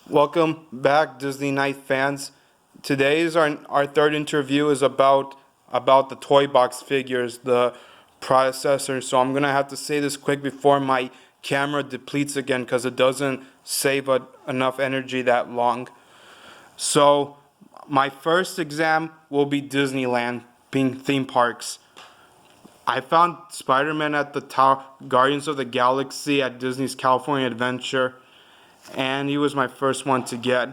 Welcome back, Disney Night fans. Today's our third interview is about the toy box figures, the processor. So I'm gonna have to say this quick before my camera depletes again because it doesn't save enough energy that long. So my first exam will be Disneyland, being theme parks. I found Spider-Man at the Guardians of the Galaxy at Disney's California Adventure, and he was my first one to get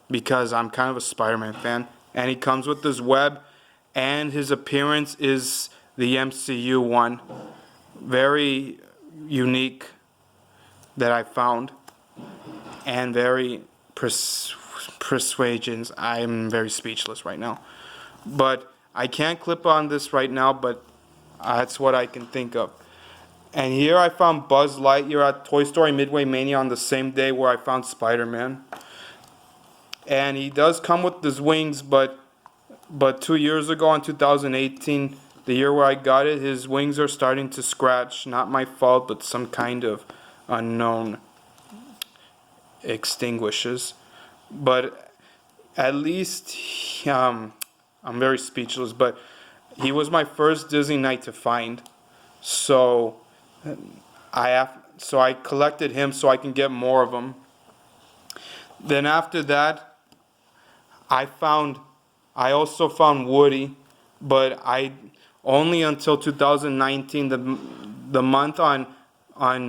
because I'm kind of a Spider-Man fan. And he comes with this web, and his appearance is the MCU one. Very unique that I found, and very persuasions. I'm very speechless right now. But I can't clip on this right now, but that's what I can think of. And here I found Buzz Lightyear at Toy Story Midway Mania on the same day where I found Spider-Man. And he does come with his wings, but 2 years ago in 2018, the year where I got it, his wings are starting to scratch. Not my fault, but some kind of unknown extinguishes. But at least I'm very speechless. But he was my first Disney Night to find, so I collected him so I can get more of them. Then after that, I found I also found Woody, but I only until 2019, the month on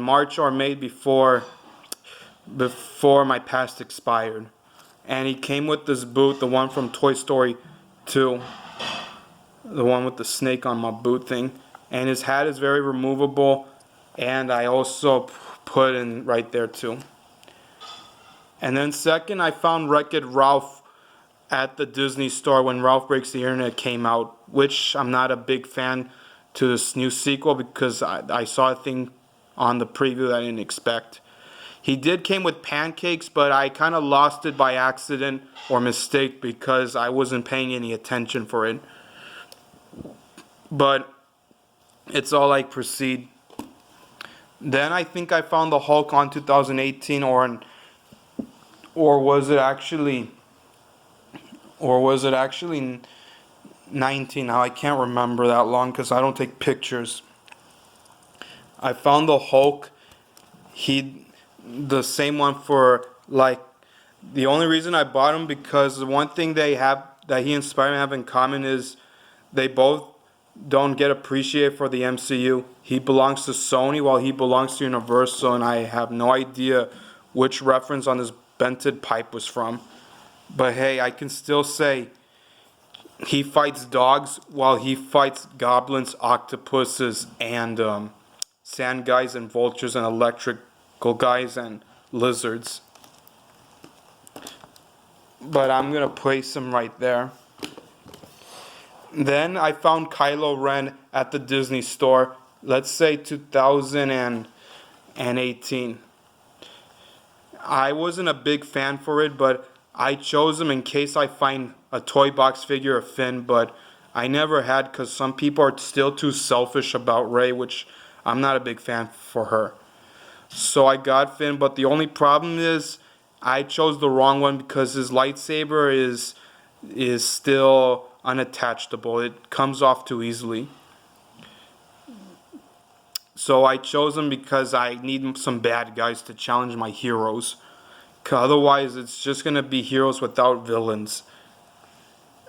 March or May before my pass expired. And he came with this boot, the one from Toy Story 2, the one with the snake on my boot thing. And his hat is very removable, and I also put in right there too. And then second, I found Wreck-It Ralph at the Disney store when Ralph Breaks the Internet came out, which I'm not a big fan to this new sequel because I saw a thing on the preview that I didn't expect. He did came with pancakes, but I kind of lost it by accident or mistake because I wasn't paying any attention for it. But it's all like proceed. Then I think I found the Hulk on 2018, or was it actually 19? Now I can't remember that long because I don't take pictures. I found the Hulk. The same one for like the only reason I bought him because the one thing they have that he and Spider-Man have in common is they both don't get appreciated for the MCU. He belongs to Sony while he belongs to Universal, and I have no idea which reference on this bented pipe was from. But hey, I can still say he fights dogs while he fights goblins, octopuses, and sand guys and vultures and electrical guys and lizards. But I'm gonna place him right there. Then I found Kylo Ren at the Disney store, let's say 2018. I wasn't a big fan for it, but I chose him in case I find a toy box figure of Finn, but I never had because some people are still too selfish about Rey, which I'm not a big fan for her. So I got Finn, but the only problem is I chose the wrong one because his lightsaber is still unattachable. It comes off too easily. So I chose him because I need some bad guys to challenge my heroes. 'Cause otherwise, it's just going to be heroes without villains.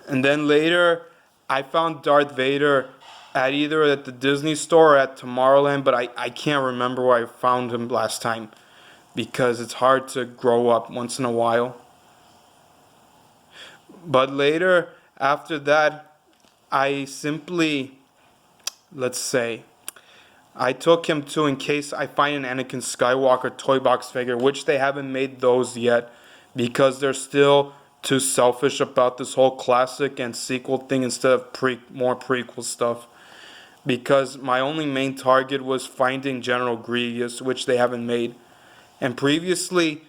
And then later, I found Darth Vader at either at the Disney store or at Tomorrowland, but I can't remember where I found him last time because it's hard to grow up once in a while. But later, after that, I simply, let's say, I took him to in case I find an Anakin Skywalker toy box figure, which they haven't made those yet because they're still too selfish about this whole classic and sequel thing instead of more prequel stuff. Because my only main target was finding General Grievous, which they haven't made. And previously,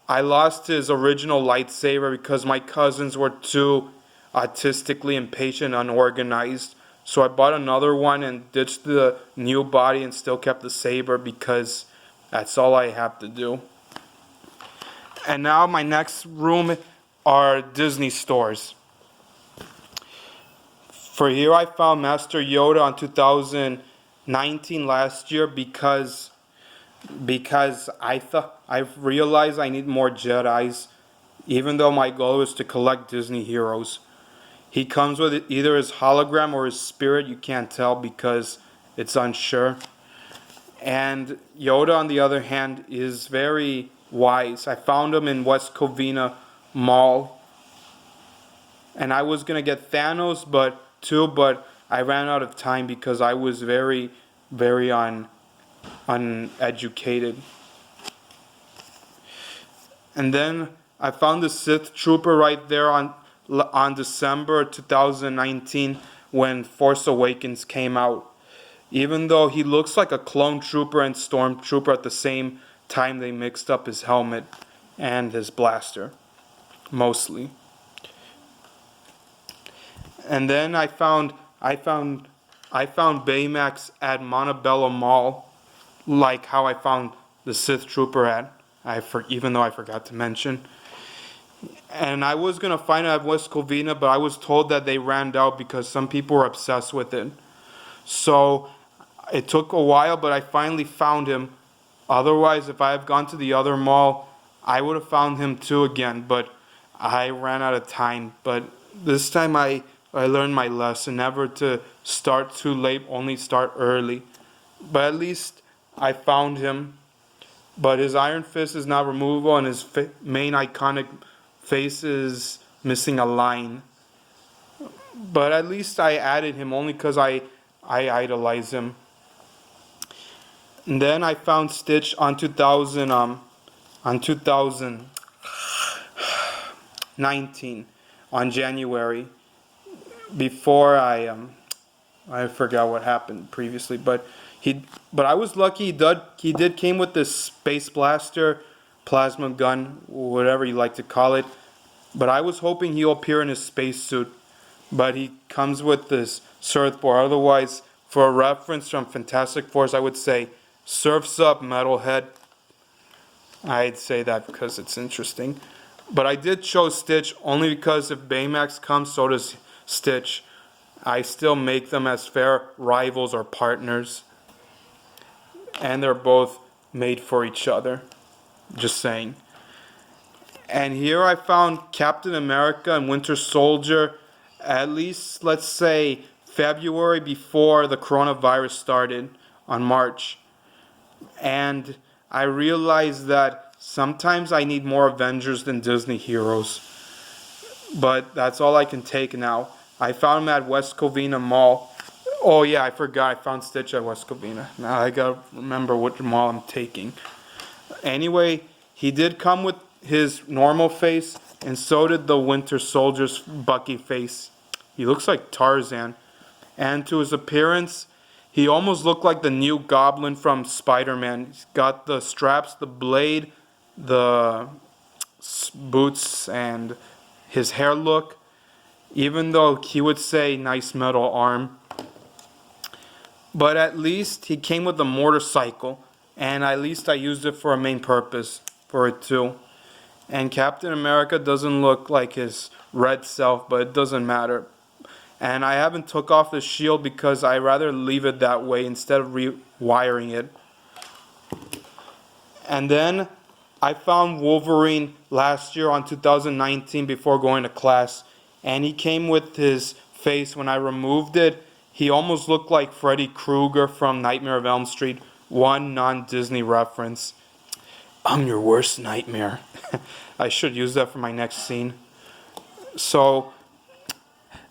I lost his original lightsaber because my cousins were too artistically impatient, unorganized. So I bought another one and ditched the new body and still kept the saber because that's all I have to do. And now my next room are Disney stores. For here I found Master Yoda on 2019 last year because I realized I need more Jedis, even though my goal is to collect Disney heroes. He comes with either his hologram or his spirit, you can't tell because it's unsure. And Yoda, on the other hand, is very wise. I found him in West Covina Mall, and I was gonna get Thanos, but I ran out of time because I was very, very uneducated. And then I found the Sith Trooper right there on December 2019 when Force Awakens came out. Even though he looks like a clone trooper and stormtrooper at the same time, they mixed up his helmet and his blaster, mostly. And then I found Baymax at Montebello Mall, like how I found the Sith Trooper at. Even though I forgot to mention. And I was gonna find it at West Covina, but I was told that they ran out because some people were obsessed with it. So it took a while, but I finally found him. Otherwise, if I had gone to the other mall, I would have found him too again, but I ran out of time. But this time I learned my lesson, never to start too late, only start early. But at least I found him. But his Iron Fist is not removable, and his main iconic face is missing a line. But at least I added him only because I idolize him. And then I found Stitch on 2019 on January. Before I forgot what happened previously, but I was lucky. He did came with this space blaster, plasma gun, whatever you like to call it. But I was hoping he'll appear in his spacesuit. But he comes with this surfboard. Otherwise, for a reference from Fantastic Four, I would say, "Surfs up, metalhead." I'd say that because it's interesting. But I did choose Stitch only because if Baymax comes, so does Stitch. I still make them as fair rivals or partners. And they're both made for each other. Just saying. And here I found Captain America and Winter Soldier, at least, let's say, February before the coronavirus started on March. And I realized that sometimes I need more Avengers than Disney heroes. But that's all I can take now. I found him at West Covina Mall. Oh yeah, I forgot. I found Stitch at West Covina. Now I gotta remember what mall I'm taking. Anyway, he did come with his normal face, and so did the Winter Soldier's Bucky face. He looks like Tarzan. And to his appearance, he almost looked like the new Goblin from Spider-Man. He's got the straps, the blade, the boots, and his hair look. Even though he would say nice metal arm. But at least he came with a motorcycle, and at least I used it for a main purpose for it too. And Captain America doesn't look like his red self, but it doesn't matter. And I haven't took off the shield because I rather leave it that way instead of rewiring it. And then I found Wolverine last year on 2019 before going to class, and he came with his face. When I removed it, he almost looked like Freddy Krueger from Nightmare of Elm Street, one non-Disney reference. I'm your worst nightmare. I should use that for my next scene. So,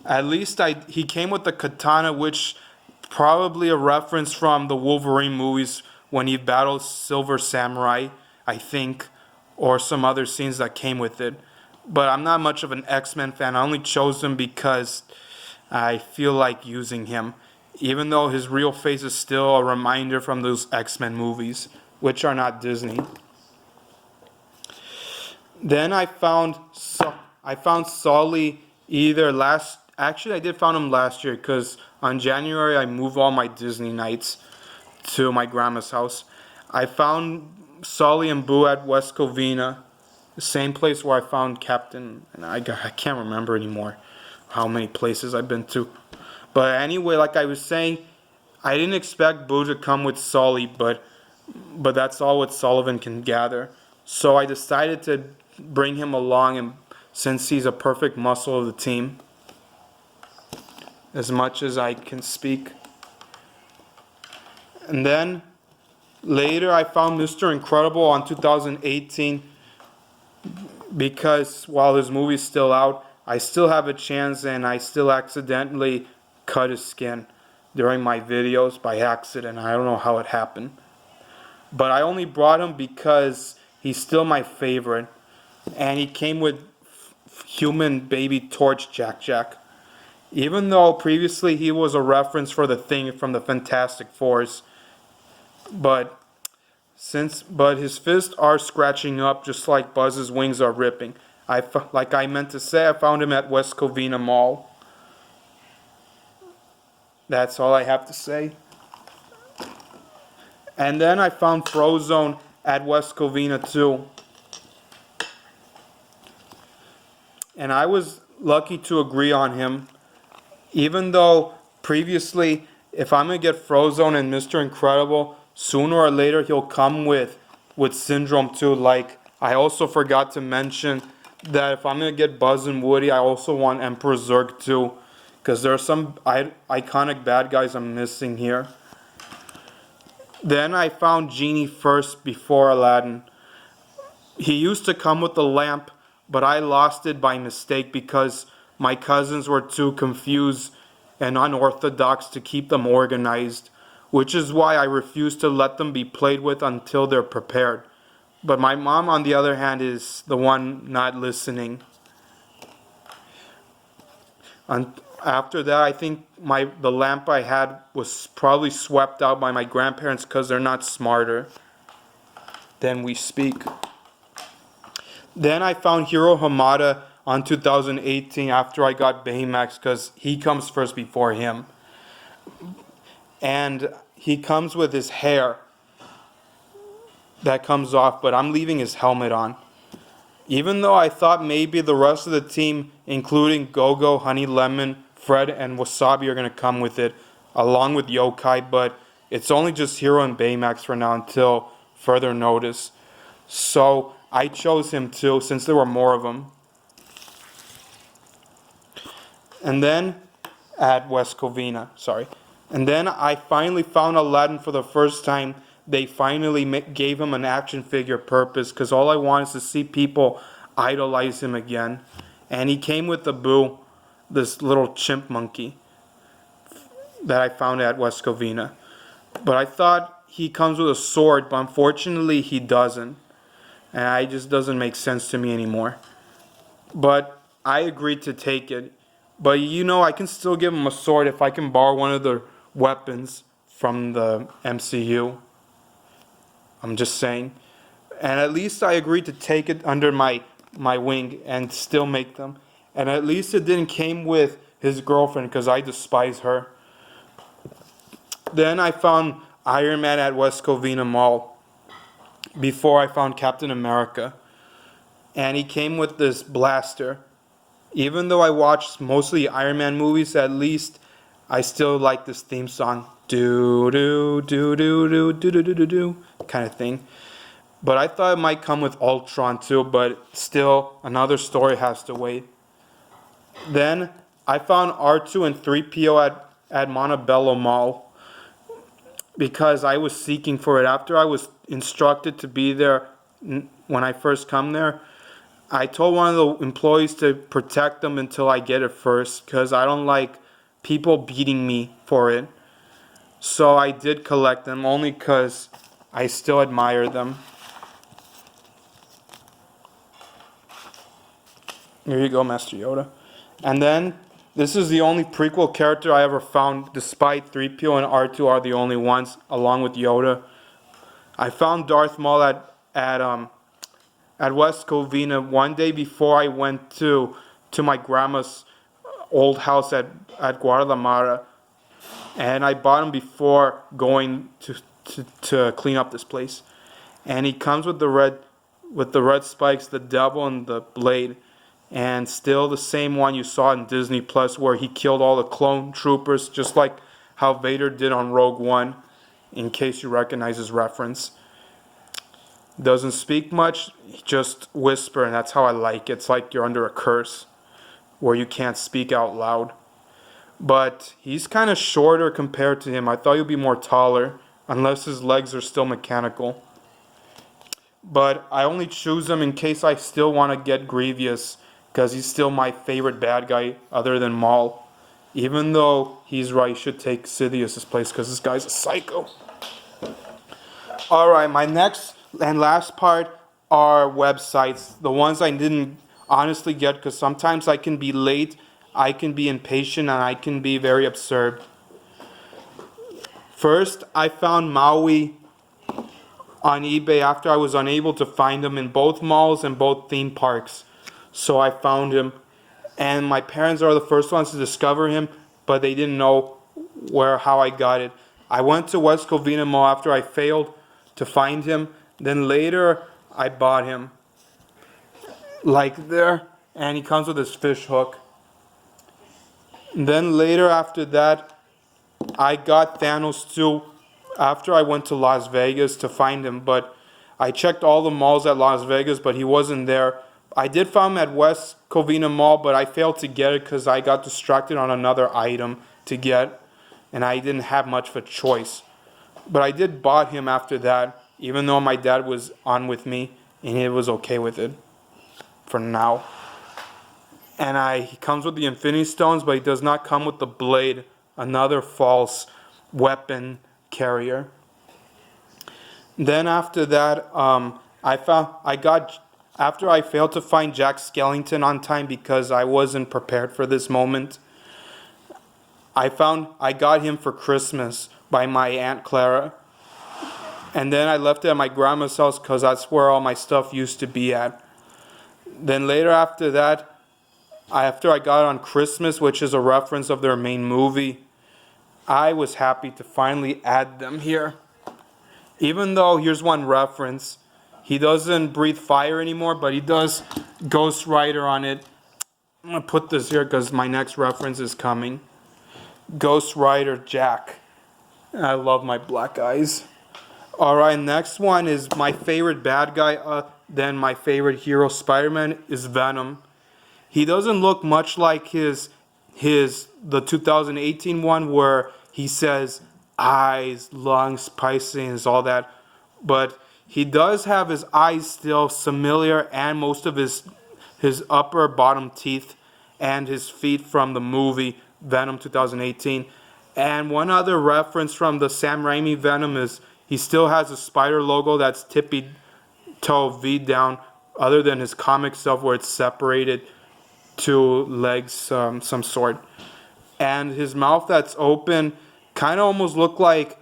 at least he came with the katana, which probably a reference from the Wolverine movies when he battles Silver Samurai, I think, or some other scenes that came with it. But I'm not much of an X-Men fan. I only chose him because I feel like using him, even though his real face is still a reminder from those X-Men movies, which are not Disney. Then I found Sully actually I did found him last year because on January I moved all my Disney nights to my grandma's house. I found Sully and Boo at West Covina, The same place where I found Captain, and I can't remember anymore how many places I've been to. But anyway, like I was saying, I didn't expect Boo to come with Sully, but that's all what Sullivan can gather. So I decided to bring him along, and since he's a perfect muscle of the team, as much as I can speak. And then later I found Mr. Incredible on 2018 because while his movie's still out, I still have a chance and I still accidentally cut his skin during my videos by accident. I don't know how it happened. But I only brought him because he's still my favorite. And he came with human baby Torch Jack Jack. Even though previously he was a reference for the Thing from the Fantastic Fours. But his fists are scratching up just like Buzz's wings are ripping. Like I meant to say, I found him at West Covina Mall. That's all I have to say. And then I found Frozone at West Covina too. And I was lucky to agree on him. Even though previously, if I'm going to get Frozone and Mr. Incredible, sooner or later he'll come with Syndrome too. Like, I also forgot to mention that if I'm going to get Buzz and Woody, I also want Emperor Zurg too. Because there are some iconic bad guys I'm missing here. Then I found Genie first before Aladdin. He used to come with the lamp, but I lost it by mistake because my cousins were too confused and unorthodox to keep them organized, which is why I refuse to let them be played with until they're prepared. But my mom, on the other hand, is the one not listening. After that, I think the lamp I had was probably swept out by my grandparents because they're not smarter than we speak. Then I found Hiro Hamada on 2018 after I got Baymax because he comes first before him. And he comes with his hair that comes off, but I'm leaving his helmet on. Even though I thought maybe the rest of the team, including Gogo, Honey Lemon, Fred, and Wasabi are going to come with it, along with Yokai, but it's only just Hiro and Baymax for now until further notice. So I chose him too, since there were more of them. And then, at West Covina, sorry. And then I finally found Aladdin for the first time. They finally gave him an action figure purpose, because all I want is to see people idolize him again. And he came with the Boo, this little chimp monkey that I found at West Covina. But I thought he comes with a sword, but unfortunately he doesn't. And it just doesn't make sense to me anymore. But I agreed to take it. But you know, I can still give him a sword if I can borrow one of the weapons from the MCU. I'm just saying. And at least I agreed to take it under my wing and still make them. And at least it didn't came with his girlfriend because I despise her. Then I found Iron Man at West Covina Mall before I found Captain America. And he came with this blaster. Even though I watched mostly Iron Man movies, at least I still like this theme song. Do do do do do do do do do do kind of thing. But I thought it might come with Ultron too, but still another story has to wait. Then I found R2 and 3PO at Montebello Mall because I was seeking for it. After I was instructed to be there when I first come there, I told one of the employees to protect them until I get it first because I don't like people beating me for it. So I did collect them only because I still admire them. Here you go, Master Yoda. And then, this is the only prequel character I ever found, despite 3PO and R2 are the only ones, along with Yoda. I found Darth Maul at West Covina one day before I went to my grandma's old house at Guadalajara. And I bought him before going to clean up this place. And he comes with the red with the red spikes, the devil, and the blade. And still the same one you saw in Disney Plus, where he killed all the clone troopers, just like how Vader did on Rogue One, in case you recognize his reference. Doesn't speak much, just whisper, and that's how I like it. It's like you're under a curse, where you can't speak out loud. But he's kind of shorter compared to him. I thought he'd be more taller, unless his legs are still mechanical. But I only choose him in case I still want to get Grievous, because he's still my favorite bad guy other than Maul. Even though he's right, he should take Sidious's place, because this guy's a psycho. Alright, my next and last part are websites. The ones I didn't honestly get, because sometimes I can be late, I can be impatient, and I can be very absurd. First, I found Maui on eBay after I was unable to find him in both malls and both theme parks. So I found him, and my parents are the first ones to discover him, but they didn't know how I got it. I went to West Covina Mall after I failed to find him. Then later, I bought him. Like there, and he comes with his fish hook. Then later after that, I got Thanos too after I went to Las Vegas to find him, but I checked all the malls at Las Vegas, but he wasn't there. I did find him at West Covina Mall, but I failed to get it because I got distracted on another item to get, and I didn't have much of a choice. But I did bought him after that, even though my dad was on with me, and he was okay with it for now. And he comes with the Infinity Stones, but he does not come with the blade, another false weapon carrier. Then after that, after I failed to find Jack Skellington on time because I wasn't prepared for this moment, I got him for Christmas by my Aunt Clara. And then I left it at my grandma's house because that's where all my stuff used to be at. Then later after that, after I got it on Christmas, which is a reference of their main movie, I was happy to finally add them here. Even though, here's one reference, he doesn't breathe fire anymore, but he does Ghost Rider on it. I'm going to put this here because my next reference is coming. Ghost Rider Jack. I love my black eyes. Alright, next one is my favorite bad guy, then my favorite hero, Spider-Man, is Venom. He doesn't look much like the 2018 one where he says eyes, lungs, Pisces, all that. But he does have his eyes still similar, and most of his upper bottom teeth and his feet from the movie Venom 2018. And one other reference from the Sam Raimi Venom is he still has a spider logo that's tippy toe V down, other than his comic self where it's separated to legs some sort. And his mouth that's open kind of almost look like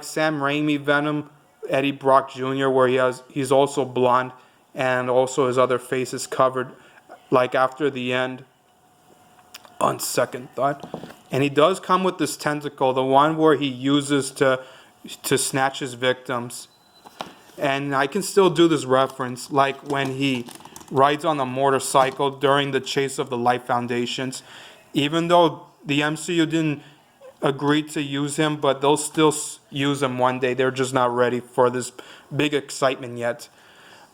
Sam Raimi Venom, Eddie Brock Jr., where he's also blonde and also his other face is covered like after the end on second thought. And he does come with this tentacle, the one where he uses to snatch his victims. And I can still do this reference, like when he rides on a motorcycle during the chase of the Life Foundations. Even though the MCU didn't agree to use him, but they'll still use him one day. They're just not ready for this big excitement yet.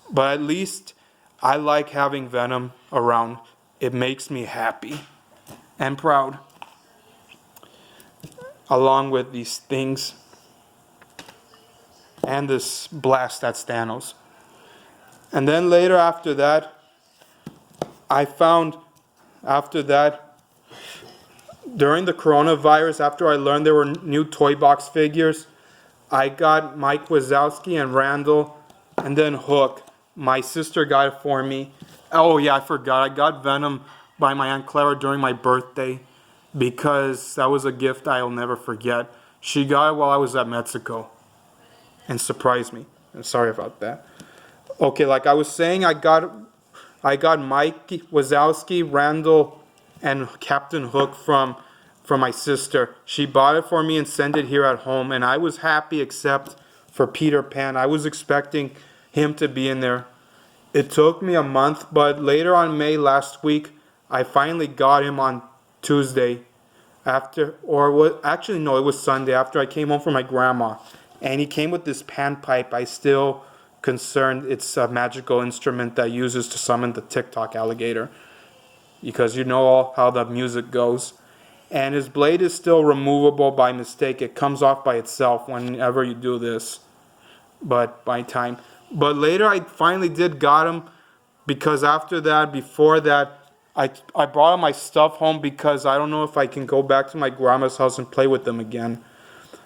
But at least I like having Venom around. It makes me happy and proud. Along with these things. And this blast that's Thanos. And then later after that, during the coronavirus, after I learned there were new toy box figures, I got Mike Wazowski and Randall, and then Hook. My sister got it for me. Oh yeah, I forgot. I got Venom by my Aunt Clara during my birthday because that was a gift I'll never forget. She got it while I was at Mexico and surprised me. I'm sorry about that. Okay, like I was saying, I got Mike Wazowski, Randall, and Captain Hook from my sister. She bought it for me and sent it here at home, and I was happy except for Peter Pan. I was expecting him to be in there, It took me a month, but later on May last week, I finally got him on Tuesday after, or what, actually no, it was Sunday after I came home from my grandma. And he came with this panpipe. I still concerned it's a magical instrument that uses to summon the TikTok alligator. Because you know all how the music goes. And his blade is still removable by mistake. It comes off by itself whenever you do this. But by time. But later I finally did got him because after that, before that, I brought my stuff home because I don't know if I can go back to my grandma's house and play with them again.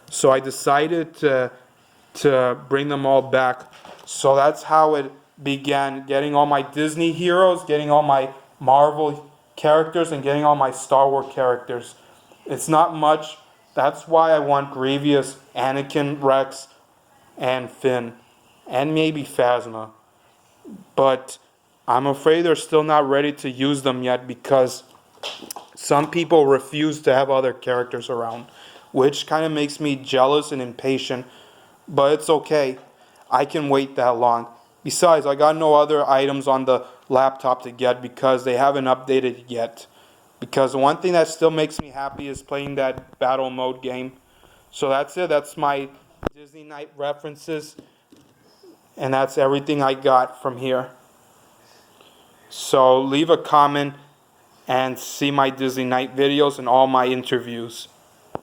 So I decided to bring them all back. So that's how it began, getting all my Disney heroes, getting all my Marvel characters, and getting all my Star Wars characters. It's not much. That's why I want Grievous, Anakin, Rex, and Finn, and maybe Phasma. But I'm afraid they're still not ready to use them yet because some people refuse to have other characters around, which kind of makes me jealous and impatient. But it's okay. I can wait that long. Besides, I got no other items on the laptop to get because they haven't updated yet. Because the one thing that still makes me happy is playing that battle mode game. So that's it. That's my Disney Night references. And that's everything I got from here. So leave a comment and see my Disney Night videos and all my interviews.